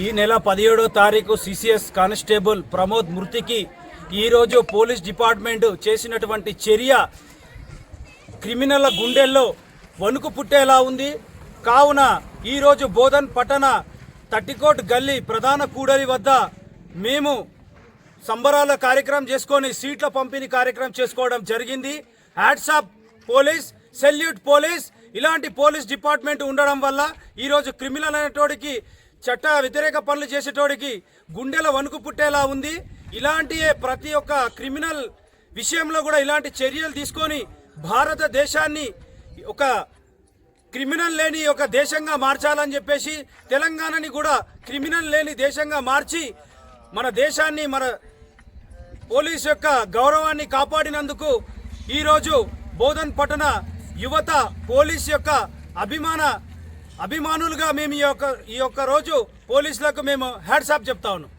ఈ నెల 17వ తారీఖు సిసిఎస్ కానిస్టేబుల్ ప్రమోద్ మృతికి ఈరోజు పోలీస్ డిపార్ట్మెంట్ చేసినటువంటి చర్య క్రిమినల్ గుండెల్లో వణుకు పుట్టేలా ఉంది. కావున ఈరోజు బోధన్ పట్టణ తట్టికోట్ గల్లీ ప్రధాన కూడలి వద్ద మేము సంబరాల కార్యక్రమం చేసుకొని సీట్ల పంపిణీ కార్యక్రమం చేసుకోవడం జరిగింది. Hats off police, salute police. ఇలాంటి పోలీస్ డిపార్ట్మెంట్ ఉండడం వల్ల ఈరోజు క్రిమినల్ అనేటోడికి, చట్ట వ్యతిరేక పనులు చేసేటోడికి గుండెల వణుకు పుట్టేలా ఉంది. ఇలాంటి ప్రతి ఒక్క క్రిమినల్ విషయంలో కూడా ఇలాంటి చర్యలు తీసుకొని భారతదేశాన్ని ఒక క్రిమినల్ లేని ఒక దేశంగా మార్చాలని చెప్పేసి, తెలంగాణని కూడా క్రిమినల్ లేని దేశంగా మార్చి మన దేశాన్ని, మన పోలీస్ యొక్క గౌరవాన్ని కాపాడినందుకు ఈరోజు బోధన్ పట్టణ యువత పోలీస్ యొక్క అభిమానులుగా మేము ఈ యొక్క రోజు పోలీసులకు మేము హ్యాట్స్ ఆఫ్ చెప్తా ఉన్నాం.